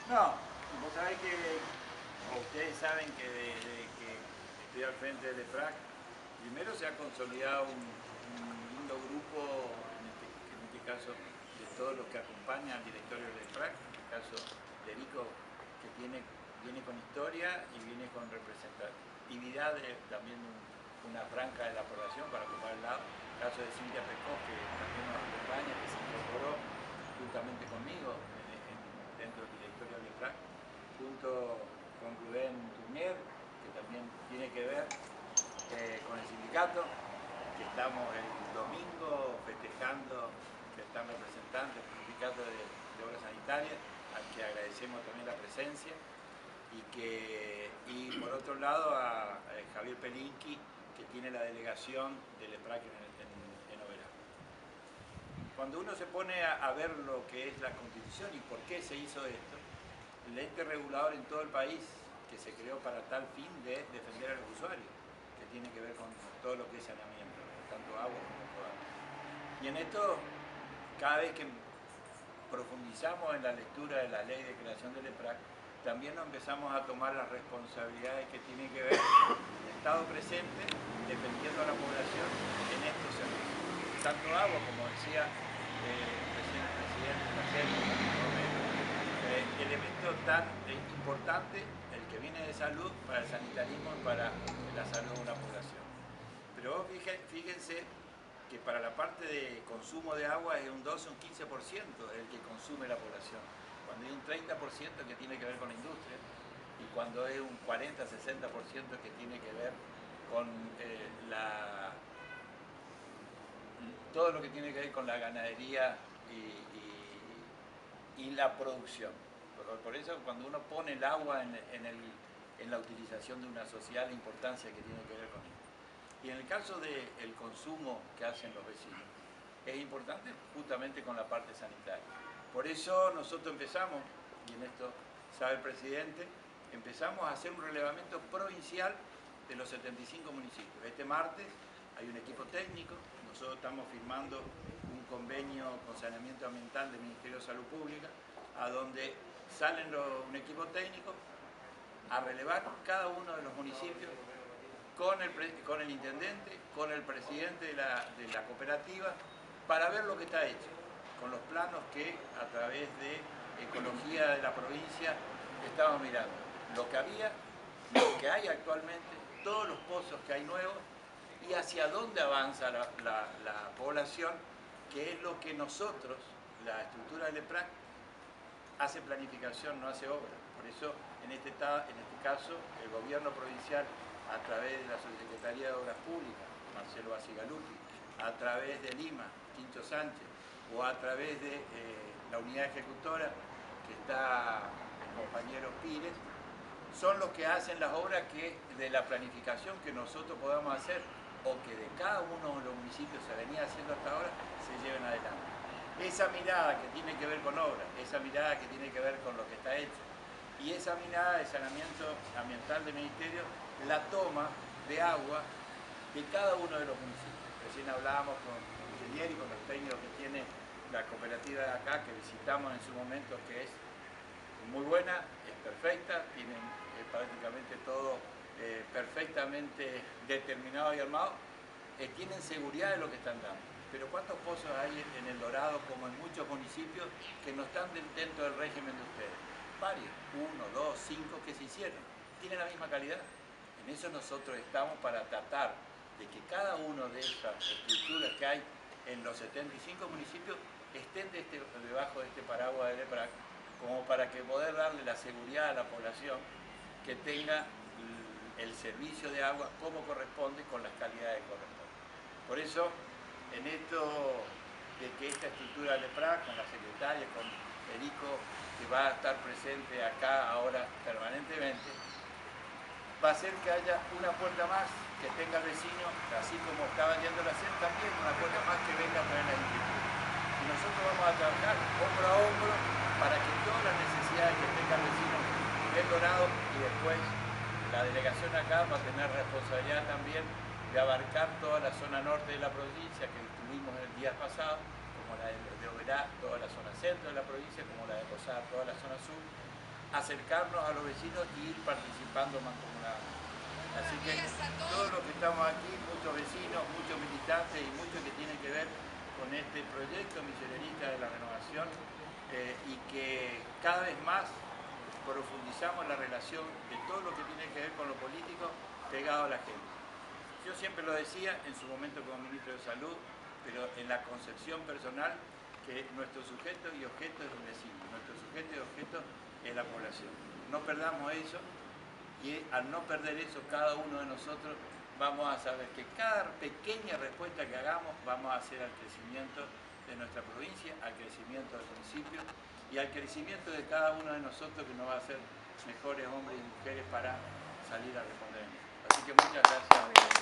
No, vos sabés que, o ustedes saben que desde que estoy al frente del EFRAC, primero se ha consolidado un lindo grupo, en este caso de todos los que acompañan al directorio del EFRAC, en este caso de Erico, que viene con historia y viene con representatividad de también una franja de la población para ocupar el lado. El caso de Cintia Pecó, que también nos acompaña, que se incorporó juntamente conmigo dentro del directorio del EFRAC, junto con Rubén Turnier, que también tiene que ver con el sindicato, que estamos el domingo festejando que están representantes del sindicato de obras sanitarias, al que agradecemos también la presencia, y por otro lado a Javier Pelinqui, que tiene la delegación del EFRAC en Oberá. Cuando uno se pone a ver lo que es la Constitución y por qué se hizo esto, el ente regulador en todo el país, que se creó para tal fin de defender a los usuarios, que tiene que ver con todo lo que es saneamiento, tanto agua como agua. Y en esto, cada vez que profundizamos en la lectura de la ley de creación del EFRAC, también nos empezamos a tomar las responsabilidades que tienen que ver con el Estado presente, defendiendo a la población en estos servicios. Tanto agua, como decía recién el presidente, elemento tan importante, el que viene de salud, para el sanitarismo y para la salud de una población. Pero fíjense que para la parte de consumo de agua es un 12 o un 15% el que consume la población, cuando hay un 30% que tiene que ver con la industria y cuando es un 40-60% que tiene que ver con todo lo que tiene que ver con la ganadería y la producción. Por eso cuando uno pone el agua en la utilización de una sociedad, la importancia que tiene que ver con esto. Y en el caso del consumo que hacen los vecinos, es importante justamente con la parte sanitaria. Por eso nosotros empezamos, y en esto sabe el presidente, empezamos a hacer un relevamiento provincial de los 75 municipios. Este martes hay un equipo técnico, nosotros estamos firmando un convenio con saneamiento ambiental del Ministerio de Salud Pública, a donde salen un equipo técnico a relevar cada uno de los municipios con el intendente, con el presidente de la cooperativa, para ver lo que está hecho, con los planos que a través de Ecología de la provincia estamos mirando. Lo que había, lo que hay actualmente, todos los pozos que hay nuevos y hacia dónde avanza la población, que es lo que nosotros, la estructura del EFRAC, hace planificación, no hace obra. Por eso, en este caso, el gobierno provincial, a través de la Subsecretaría de Obras Públicas, Marcelo Basigalupi, a través de Lima, Quincho Sánchez, o a través de la unidad ejecutora, que está el compañero Pires, son los que hacen las obras de la planificación que nosotros podamos hacer, o que de cada uno de los municipios se venía haciendo hasta ahora, se lleven adelante. Esa mirada que tiene que ver con obras, esa mirada que tiene que ver con lo que está hecho, y esa mirada de saneamiento ambiental del Ministerio, la toma de agua de cada uno de los municipios. Recién hablábamos con el ingeniero y con los técnicos que tiene la cooperativa de acá, que visitamos en su momento, que es muy buena, es perfecta, tienen prácticamente todo perfectamente determinado y armado, tienen seguridad de lo que están dando. Pero ¿cuántos pozos hay en El Dorado, como en muchos municipios, que no están dentro del régimen de ustedes? Varios, 1, 2, 5 que se hicieron, tienen la misma calidad. En eso nosotros estamos para tratar de que cada una de estas estructuras que hay en los 75 municipios estén debajo de este paraguas del EFRAC, como para que poder darle la seguridad a la población que tenga el servicio de agua como corresponde, con las calidades que corresponden. Por eso, en esto de que esta estructura del EFRAC, con la secretaria, con Erico, que va a estar presente acá ahora permanentemente, va a hacer que haya una puerta más que tenga el vecino, así como estaba yendo a hacer, también una puerta más que venga a traer la inquietud. Y nosotros vamos a trabajar hombro a hombro para que todas las necesidades que tenga el vecino del Dorado, y después la delegación acá va a tener responsabilidad también de abarcar toda la zona norte de la provincia que estuvimos el día pasado, porque como la de Oberá, toda la zona centro de la provincia, como la de Posada, toda la zona sur, acercarnos a los vecinos y ir participando mancomunadamente. Así que todos los que estamos aquí, muchos vecinos, muchos militantes y muchos que tienen que ver con este proyecto misionerista de la renovación y que cada vez más profundizamos la relación de todo lo que tiene que ver con lo político pegado a la gente. Yo siempre lo decía en su momento como ministro de Salud, pero en la concepción personal, que nuestro sujeto y objeto es el vecino, nuestro sujeto y objeto es la población. No perdamos eso y al no perder eso cada uno de nosotros vamos a saber que cada pequeña respuesta que hagamos vamos a hacer al crecimiento de nuestra provincia, al crecimiento del municipio y al crecimiento de cada uno de nosotros que nos va a hacer mejores hombres y mujeres para salir a responder. Así que muchas gracias.